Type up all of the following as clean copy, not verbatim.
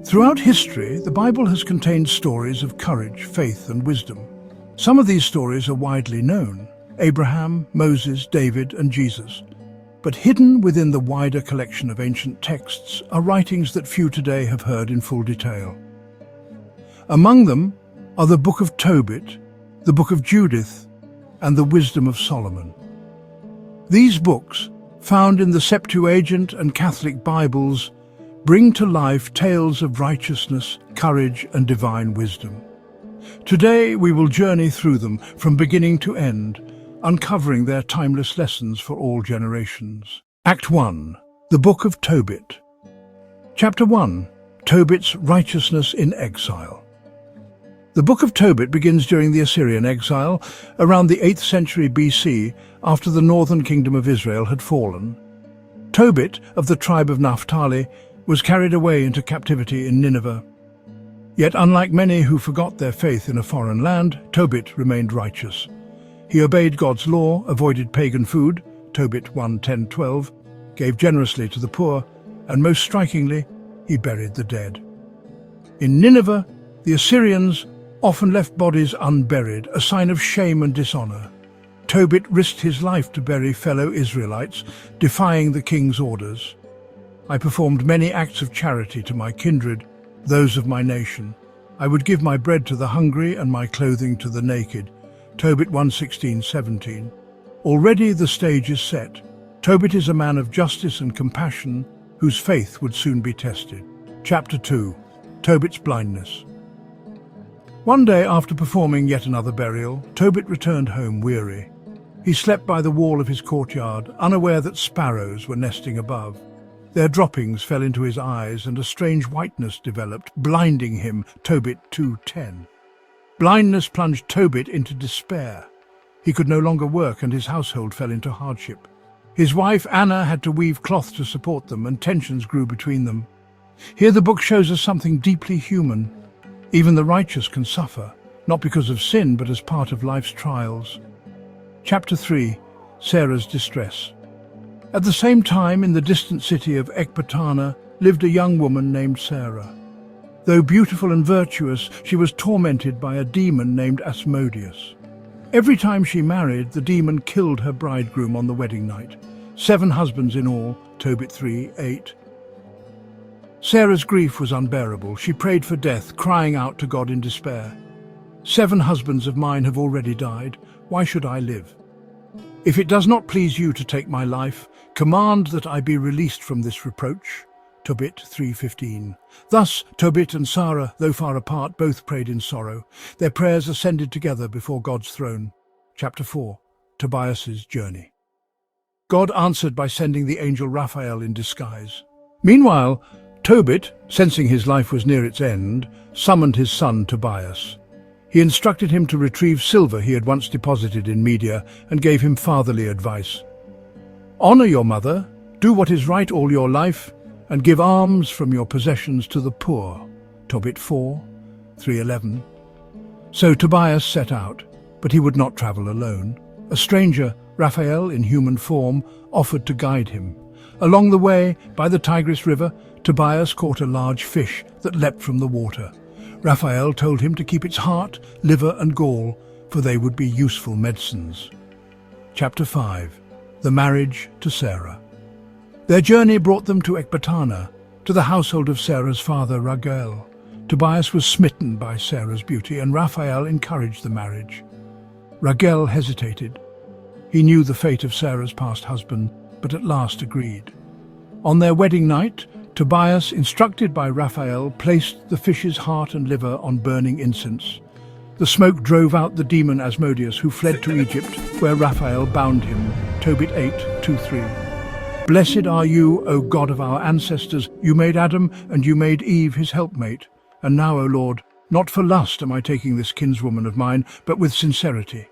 Throughout history, the Bible has contained stories of courage, faith, and wisdom. Some of these stories are widely known: Abraham, Moses, David, and Jesus. But hidden within the wider collection of ancient texts are writings that few today have heard in full detail. Among them are the Book of Tobit, the Book of Judith, and the Wisdom of Solomon. These books, found in the Septuagint and Catholic Bibles, bring to life tales of righteousness, courage, and divine wisdom. Today we will journey through them from beginning to end, uncovering their timeless lessons for all generations. Act 1. The Book of Tobit. Chapter 1. Tobit's Righteousness in Exile. The Book of Tobit begins during the Assyrian exile, around the 8th century BC, after the northern kingdom of Israel had fallen. Tobit, of the tribe of Naphtali, was carried away into captivity in Nineveh. Yet unlike many who forgot their faith in a foreign land, Tobit remained righteous. He obeyed God's law, avoided pagan food, Tobit 1:10-12, gave generously to the poor, and most strikingly, he buried the dead. In Nineveh, the Assyrians often left bodies unburied, a sign of shame and dishonor. Tobit risked his life to bury fellow Israelites, defying the king's orders. I performed many acts of charity to my kindred, those of my nation. I would give my bread to the hungry and my clothing to the naked. Tobit 1:16-17. Already the stage is set. Tobit is a man of justice and compassion, whose faith would soon be tested. Chapter 2. Tobit's Blindness. One day, after performing yet another burial, Tobit returned home weary. He slept by the wall of his courtyard, unaware that sparrows were nesting above. Their droppings fell into his eyes, and a strange whiteness developed, blinding him. Tobit 2:10. Blindness plunged Tobit into despair. He could no longer work, and his household fell into hardship. His wife Anna had to weave cloth to support them, and tensions grew between them. Here the book shows us something deeply human. Even the righteous can suffer, not because of sin, but as part of life's trials. Chapter 3. Sarah's Distress. At the same time, in the distant city of Ecbatana, lived a young woman named Sarah. Though beautiful and virtuous, she was tormented by a demon named Asmodeus. Every time she married, the demon killed her bridegroom on the wedding night. 7 husbands in all, Tobit 3:8. Sarah's grief was unbearable. She prayed for death, crying out to God in despair. 7 husbands of mine have already died. Why should I live? If it does not please you to take my life, command that I be released from this reproach. Tobit 3:15. Thus Tobit and Sarah, though far apart, both prayed in sorrow. Their prayers ascended together before God's throne. Chapter 4. Tobias's Journey. God answered by sending the angel Raphael in disguise. Meanwhile, Tobit, sensing his life was near its end, summoned his son Tobias. He instructed him to retrieve silver he had once deposited in Media and gave him fatherly advice. Honor your mother, do what is right all your life, and give alms from your possessions to the poor. Tobit 4:3-11. So Tobias set out, but he would not travel alone. A stranger, Raphael in human form, offered to guide him. Along the way, by the Tigris River, Tobias caught a large fish that leapt from the water. Raphael told him to keep its heart, liver and gall, for they would be useful medicines. Chapter 5. The Marriage to Sarah. Their journey brought them to Ecbatana, to the household of Sarah's father Raguel. Tobias was smitten by Sarah's beauty, and Raphael encouraged the marriage. Raguel hesitated. He knew the fate of Sarah's past husband, but at last agreed. On their wedding night, Tobias, instructed by Raphael, placed the fish's heart and liver on burning incense. The smoke drove out the demon Asmodeus, who fled to Egypt, where Raphael bound him. Tobit 8:2-3. Blessed are you, O God of our ancestors. You made Adam, and you made Eve his helpmate. And now, O Lord, not for lust am I taking this kinswoman of mine, but with sincerity.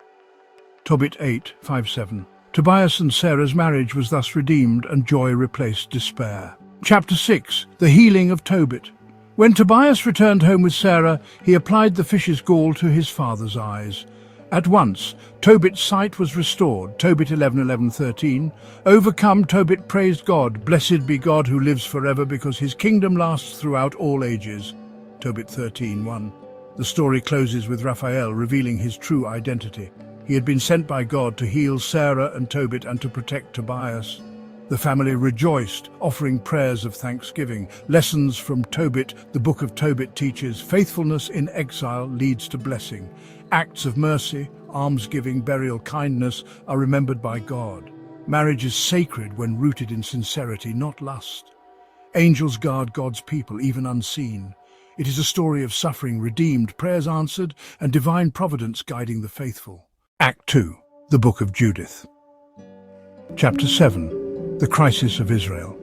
Tobit 8:5-7. Tobias and Sarah's marriage was thus redeemed, and joy replaced despair. Chapter 6. The Healing of Tobit. When Tobias returned home with Sarah, he applied the fish's gall to his father's eyes. At once, Tobit's sight was restored. Tobit 11:11-13. Overcome, Tobit praised God. Blessed be God who lives forever, because his kingdom lasts throughout all ages. Tobit 13:1. The story closes with Raphael revealing his true identity. He had been sent by God to heal Sarah and Tobit and to protect Tobias. The family rejoiced, offering prayers of thanksgiving. Lessons from Tobit. The Book of Tobit teaches faithfulness in exile leads to blessing. Acts of mercy, almsgiving, burial, kindness are remembered by God. Marriage is sacred when rooted in sincerity, not lust. Angels guard God's people, even unseen. It is a story of suffering redeemed, prayers answered, and divine providence guiding the faithful. Act 2. The Book of Judith. Chapter 7. The Crisis of Israel.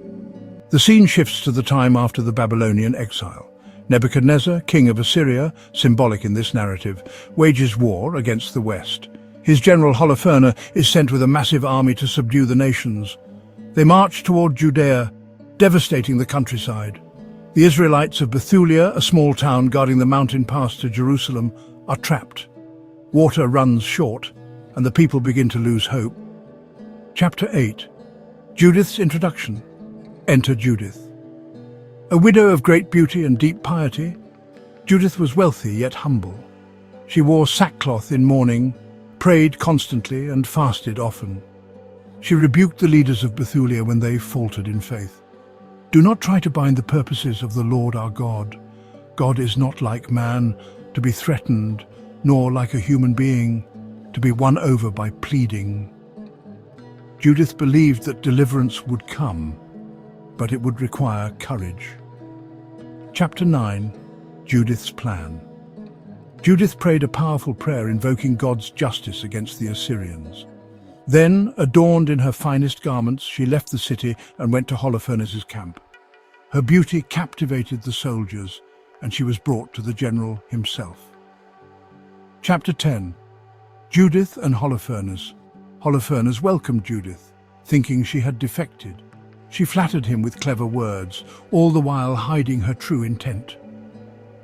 The scene shifts to the time after the Babylonian exile. Nebuchadnezzar, king of Assyria, symbolic in this narrative, wages war against the West. His general Holofernes is sent with a massive army to subdue the nations. They march toward Judea, devastating the countryside. The Israelites of Bethulia, a small town guarding the mountain pass to Jerusalem, are trapped. Water runs short, and the people begin to lose hope. Chapter 8. Judith's introduction. Enter Judith. A widow of great beauty and deep piety, Judith was wealthy yet humble. She wore sackcloth in mourning, prayed constantly, and fasted often. She rebuked the leaders of Bethulia when they faltered in faith. Do not try to bind the purposes of the Lord our God. God is not like man, to be threatened, nor like a human being, to be won over by pleading. Judith believed that deliverance would come, but it would require courage. Chapter 9. Judith's Plan. Judith prayed a powerful prayer invoking God's justice against the Assyrians. Then, adorned in her finest garments, she left the city and went to Holofernes' camp. Her beauty captivated the soldiers, and she was brought to the general himself. Chapter 10. Judith and Holofernes. Holofernes welcomed Judith, thinking she had defected. She flattered him with clever words, all the while hiding her true intent.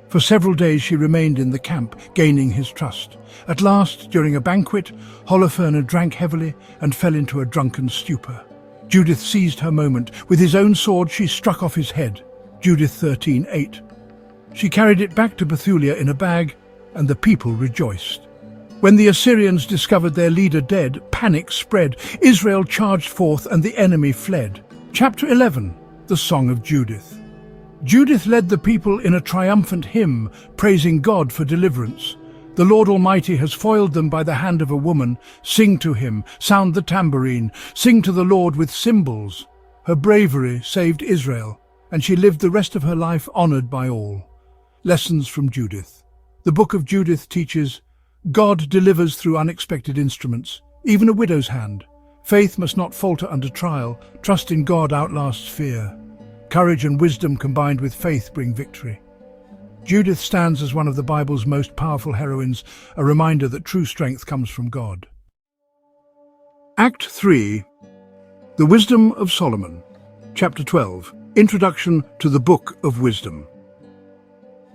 For several days she remained in the camp, gaining his trust. At last, during a banquet, Holofernes drank heavily and fell into a drunken stupor. Judith seized her moment. With his own sword she struck off his head. Judith 13:8. She carried it back to Bethulia in a bag, and the people rejoiced. When the Assyrians discovered their leader dead, panic spread. Israel charged forth and the enemy fled. Chapter 11. The Song of Judith. Judith led the people in a triumphant hymn, praising God for deliverance. The Lord Almighty has foiled them by the hand of a woman. Sing to him, sound the tambourine, sing to the Lord with cymbals. Her bravery saved Israel, and she lived the rest of her life honored by all. Lessons from Judith. The Book of Judith teaches, God delivers through unexpected instruments, even a widow's hand. Faith must not falter under trial. Trust in God outlasts fear. Courage and wisdom combined with faith bring victory. Judith stands as one of the Bible's most powerful heroines, a reminder that true strength comes from God. Act 3. The Wisdom of Solomon. Chapter 12. Introduction to the Book of Wisdom.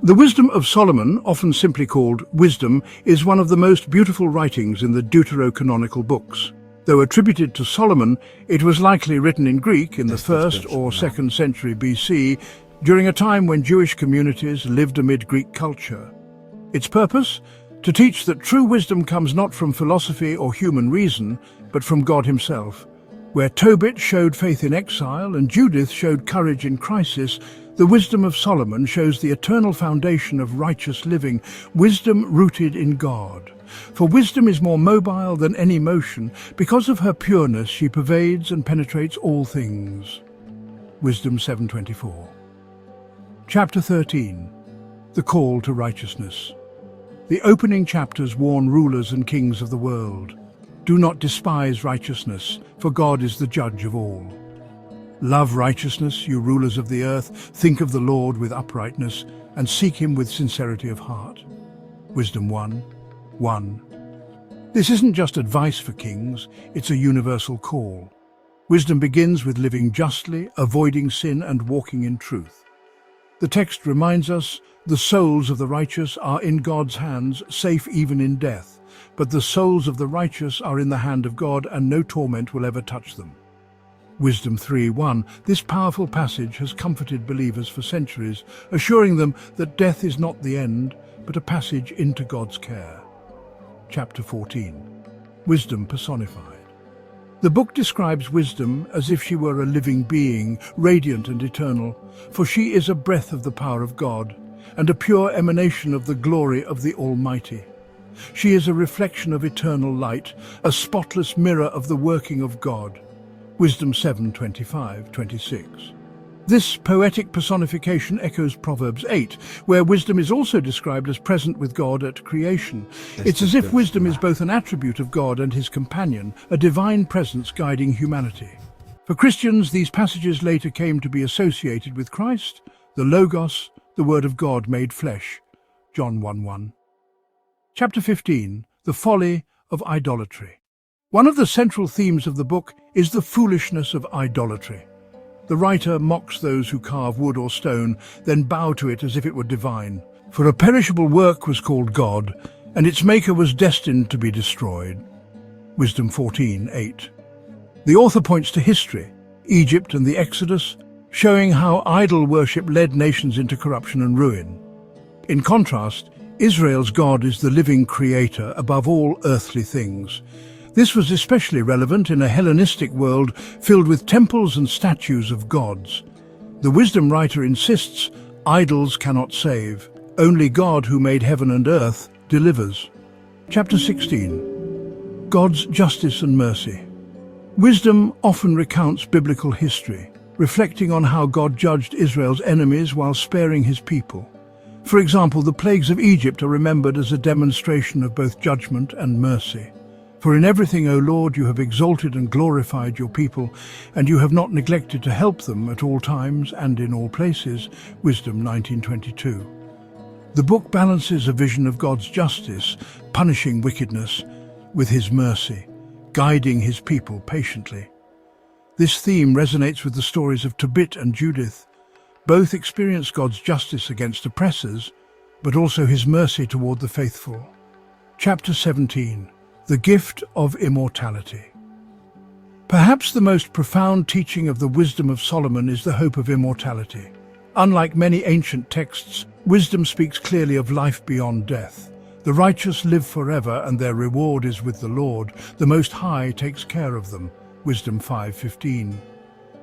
The Wisdom of Solomon, often simply called Wisdom, is one of the most beautiful writings in the Deuterocanonical books. Though attributed to Solomon, it was likely written in Greek in the 1st or 2nd century BC, during a time when Jewish communities lived amid Greek culture. Its purpose? To teach that true wisdom comes not from philosophy or human reason, but from God himself. Where Tobit showed faith in exile and Judith showed courage in crisis, the Wisdom of Solomon shows the eternal foundation of righteous living, wisdom rooted in God. For wisdom is more mobile than any motion. Because of her pureness, she pervades and penetrates all things. Wisdom 7:24. Chapter 13. The Call to Righteousness. The opening chapters warn rulers and kings of the world. Do not despise righteousness, for God is the judge of all. Love righteousness, you rulers of the earth. Think of the Lord with uprightness, and seek him with sincerity of heart. Wisdom 1:1. This isn't just advice for kings, it's a universal call. Wisdom begins with living justly, avoiding sin, and walking in truth. The text reminds us, the souls of the righteous are in God's hands, safe even in death. but the souls of the righteous are in the hand of God, and no torment will ever touch them. Wisdom 3:1. This powerful passage has comforted believers for centuries, assuring them that death is not the end, but a passage into God's care. Chapter 14. Wisdom personified. The book describes wisdom as if she were a living being, radiant and eternal, for she is a breath of the power of God, and a pure emanation of the glory of the Almighty. She is a reflection of eternal light, a spotless mirror of the working of God. Wisdom 7:25-26. This poetic personification echoes Proverbs 8, where wisdom is also described as present with God at creation. It's as if wisdom is both an attribute of God and his companion, a divine presence guiding humanity. For Christians, these passages later came to be associated with Christ, the Logos, the Word of God made flesh. John 1:1. Chapter 15. The folly of idolatry. One of the central themes of the book is the foolishness of idolatry. The writer mocks those who carve wood or stone, then bow to it as if it were divine. For a perishable work was called God, and its maker was destined to be destroyed. Wisdom 14:8. The author points to history, Egypt and the Exodus, showing how idol worship led nations into corruption and ruin. In contrast, Israel's God is the living creator above all earthly things. This was especially relevant in a Hellenistic world filled with temples and statues of gods. The wisdom writer insists idols cannot save. Only God, who made heaven and earth, delivers. Chapter 16. God's justice and mercy. Wisdom often recounts biblical history, reflecting on how God judged Israel's enemies while sparing his people. For example, the plagues of Egypt are remembered as a demonstration of both judgment and mercy. For in everything, O Lord, you have exalted and glorified your people, and you have not neglected to help them at all times and in all places. Wisdom 19:22. The book balances a vision of God's justice, punishing wickedness, with his mercy, guiding his people patiently. This theme resonates with the stories of Tobit and Judith. Both experience God's justice against oppressors, but also his mercy toward the faithful. Chapter 17. The gift of immortality. Perhaps the most profound teaching of the wisdom of Solomon is the hope of immortality. Unlike many ancient texts, wisdom speaks clearly of life beyond death. The righteous live forever, and their reward is with the Lord. The Most High takes care of them. Wisdom 5:15.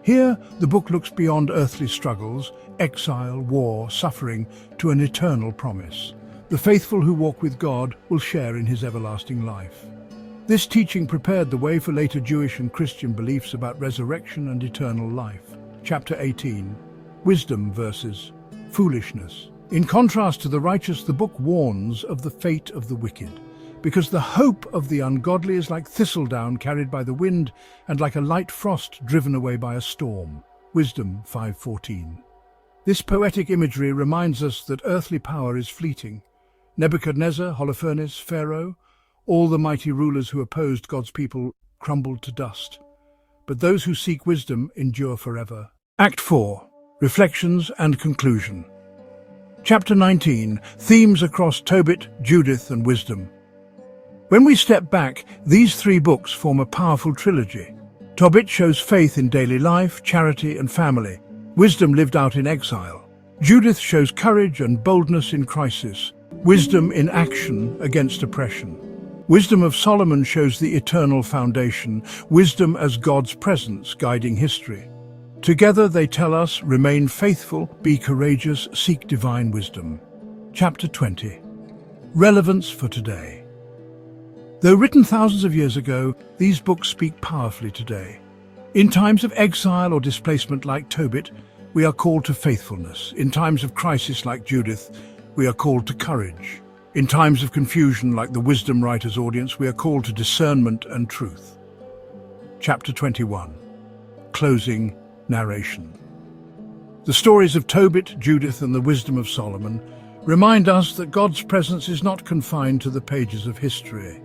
Here, the book looks beyond earthly struggles, exile, war, suffering, to an eternal promise. The faithful who walk with God will share in his everlasting life. This teaching prepared the way for later Jewish and Christian beliefs about resurrection and eternal life. Chapter 18. Wisdom versus foolishness. In contrast to the righteous, the book warns of the fate of the wicked, because the hope of the ungodly is like thistledown carried by the wind and like a light frost driven away by a storm. Wisdom 5:14. This poetic imagery reminds us that earthly power is fleeting. Nebuchadnezzar, Holofernes, Pharaoh, all the mighty rulers who opposed God's people crumbled to dust. But those who seek wisdom endure forever. Act 4. Reflections and Conclusion. Chapter 19. Themes across Tobit, Judith, and Wisdom. When we step back, these three books form a powerful trilogy. Tobit shows faith in daily life, charity, and family. Wisdom lived out in exile. Judith shows courage and boldness in crisis. Wisdom in action against oppression. Wisdom of Solomon shows the eternal foundation, wisdom as God's presence guiding history. Together they tell us, remain faithful, be courageous, seek divine wisdom. Chapter 20. Relevance for today. Though written thousands of years ago, these books speak powerfully today. In times of exile or displacement like Tobit, we are called to faithfulness. In times of crisis like Judith, we are called to courage. In times of confusion like the wisdom writer's audience, we are called to discernment and truth. Chapter 21. Closing narration. The stories of Tobit, Judith, and the wisdom of Solomon remind us that God's presence is not confined to the pages of history.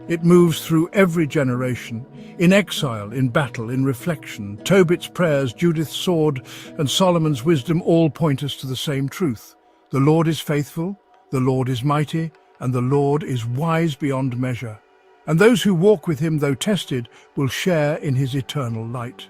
It moves through every generation, in exile, in battle, in reflection. Tobit's prayers, Judith's sword, and Solomon's wisdom all point us to the same truth. The Lord is faithful, the Lord is mighty, and the Lord is wise beyond measure. And those who walk with him, though tested, will share in his eternal light.